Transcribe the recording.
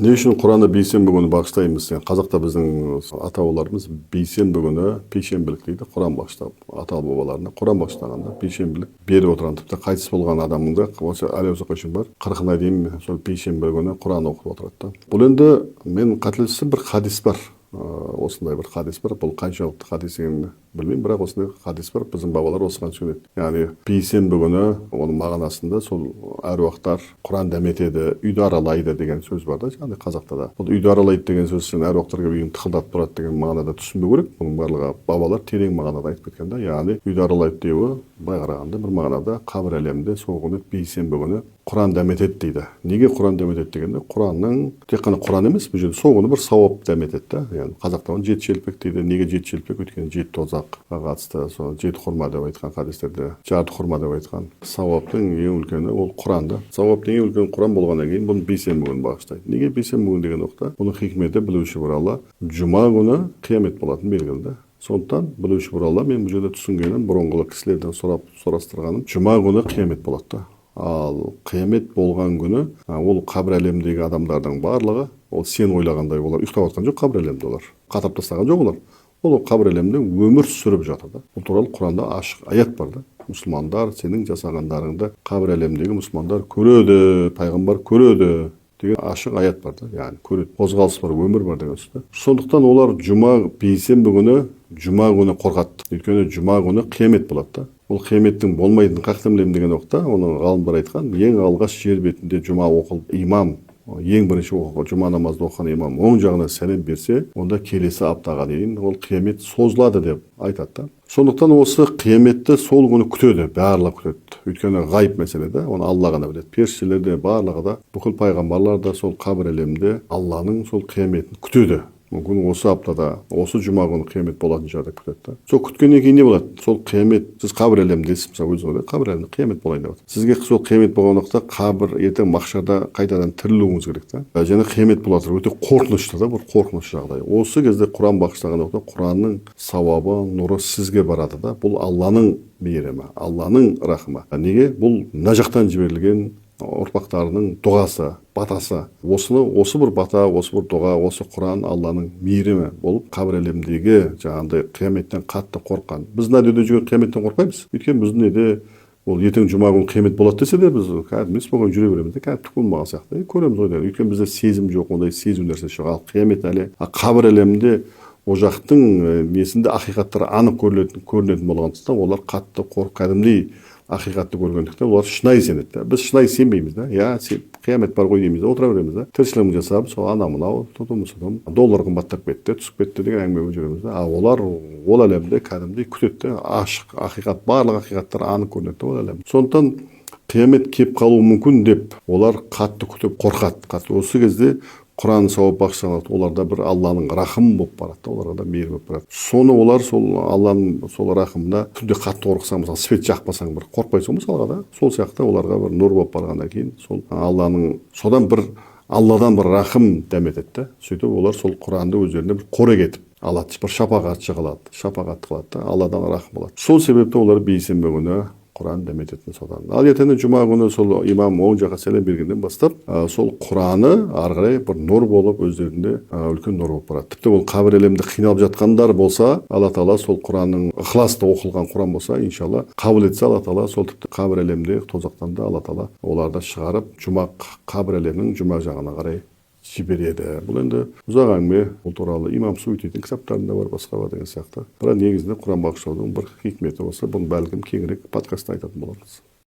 Не үшін Құранды бейсенбі күні бағыштаймыз? Қазақта біздің ата-бабаларымыз бейсенбі күні пейшенбілік дейді, Құран бағыштап, ата-бабаларына Құран бағыштағанда пейшенбілік беріп отырған, тіпті қайтыс болған адамның да осы әлеусаққа үшін бар 40-ына дейін сол пейшенбі күні Құран оқып отырады. Бұл енді мен қателеспесем бір хадис бар. Осындай бір хадис бар. Бұл қаншалықты хадис екенін білмеймін, бірақ осындай хадис бар. Біздің бабалар осыған сүйенеді. Яғни бейсенбі күні оның мағынасында сол әруақтар Құран дәметеді, үйді аралайды деген сөз бар да, яғни қазақта да. Бұл үйді аралайды деген сөз сен әруақтарға үйін тықылдатып тұрады деген мағынада түсінбеу керек. Бұның барлығы бабалар терең мағынада айтып кеткен да. Яғни үйді аралайды деуі былай қарағанда бір мағынада қабір әлемінде сол күні бейсенбі күні Құран дәметеді дейді. Неге Құран дәметеді дегенде, Құранның тек қана Құран емес, бұл жерде сол күні бір сауап дәметеді да. Яғни қазақта оны жеті шелпек дейді. Неге жеті шелпек? Өйткені жеті тозаққа қатысты, сол жеті хұрма деп айтқан хадистерде, жарты хұрма деп айтқан. Сауаптың ең үлкені ол Құранда. Сауаптың ең үлкені Құран болғаннан кейін бұны бейсенбі күні бағыштайды. Неге бейсенбі күні деген уақытта? Бұның хикметі білуші бір Алла, жұма күні қиямет болатын белгілі да. Сондықтан білуші бір Алла, мен бұл жерде түсінгенім, бұрынғы кісілерден сұрастырғаным, жұма күні қиямет болады да. Ал қиямет болған күні ол қабір әлеміндегі адамдардың барлығы, ол сен ойлағандай олар ұйықтап жатқан жоқ, қабір әлемінде олар қатап тастаған жоқ олар. Ол қабір әлемінде өмір сүріп жатыр да. Бұл туралы Құранда ашық аят бар да. Мұсылмандар сенің жасағандарыңды қабір әлеміндегі мұсылмандар көреді, пайғамбар көреді деген ашық аят бар да. Яғни көреді, қозғалыс бар, өмір бар деген сөз. Сондықтан олар бейсенбі күні қорқады. Өйткені жұма күні қиямет болады да. Ол қияметтің болмайтынын қаяқтан білемін деген уақытта оны ғалымдар айтқан, ең алғаш жер бетінде жұма оқылып, имам ең бірінші жұма намазды оқыған имам оң жағына сәлем берсе, онда келесі аптаға дейін ол қиямет созылады деп айтады да. Сондықтан осы қияметті сол күні күтеді, барлығы күтеді. Өйткені ғайып мәселе да, оны Алла ғана біледі. Періштелер де, барлығы да, бүкіл пайғамбарлар да сол қабір әлемінде Алланың сол қияметін күтеді. Мүмкін осы аптада, осы жұма күні қиямет болатын шығар деп күтеді да. Сол күткеннен кейін не болады? Сол қиямет, сіз қабір әлеміндесіз, мысалы өзіңіз ойлайсыз, қабір әлемінде қиямет болайын деп жатыр. Сізге сол қиямет болған уақытта қабір ертең махшарда қайтадан тірілуіңіз керек та. Және қиямет бола жатыр, өте қорқынышты да, бір қорқынышты жағдай. Осы кезде Құран бағыштаған уақытта Құранның сауабы, нұры сізге барады да. Бұл Алланың мейірімі, Алланың рахымы. Неге? Бұл мына жақтан жіберілген ұрпақтарының дұғасы, батасы. Осы бір бата, осы бір дұға, осы Құран Алланың мейірімі болып қабір әлеміндегі жаңағындай қияметтен қатты қорыққан. Біз мына дүниеде жүрген қияметтен қорықпаймыз. Өйткені біздің неде ол ертең жұма күні қиямет болады десе де біз кәдімгі болған жүре береміз де, кәдімгі түк болмаған сияқты көреміз ғой. Өйткені бізде сезім жоқ, ондай сезу нәрсесі жоқ. Ал қиямет әлі қабір әлемінде ол жақтың несінде ақиқаттар анық көрінетін болғандықтан олар қатты қорқып, кәдімгідей ақиқатты көргендіктен олар шынайы сенеді. Біз шынайы сенбейміз да. Қиямет бар ғой дейміз да, отыра береміз да. Тіршілігімізді жасап, сол мынау, доллар қымбаттап кетті, түсіп кетті деген әңгіме жүреміз да. Олар ол әлемде кәдімгідей күтеді де, ашық ақиқат, барлық ақиқаттар анық көрінеді ол әлемде. Сондықтан қиямет келіп қалуы мүмкін деп олар қатты күтіп қорқады. Осы кезде Құран сауап бағыштаған оларда бір Алланың рахымы болып барады, оларға да мейір болып барады. Соны олар сол Алланың сол рахымына түнде қатты қорықсаң, мысалы свет жақпасаң бір қорықпайсың мысалға да, сол сияқты оларға бір нұр болып барғаннан кейін сол Алланың содан бір Алладан бір рахым дәметеді да. Сөйтіп олар сол Құранды өздеріне бір қорек етіп алады, бір шапағатшы қылады, шапағат қылады да, Алладан рахым болады. Сол себепті олар бейсенбі күні Құран дәмететін содан. Ал ертеңгі жұма күні сол имам оң жаққа сәлем бергеннен бастап, сол Құраны ары қарай бір нұр болып өздерінде үлкен нұр болып барады. Тіпті ол қабір әлемінде қиналып жатқандар болса, Алла Тағала сол Құранның ықыласта оқылған Құран болса, иншалла қабыл етсе Алла Тағала сол тіпті қабір әлемінде тозақтан да Алла Тағала оларды шығарып, қабір әлемінің жұма жағына қарай жібереді. Бұл енді ұзақ әңгіме, бұл туралы имам Суйтидің кітаптарында бар, басқа бар деген сияқты. Бірақ негізінде Құран бағыштаудың бір хикметі болса, бұны бәлкім кеңірек подкастта айтатын боламыз.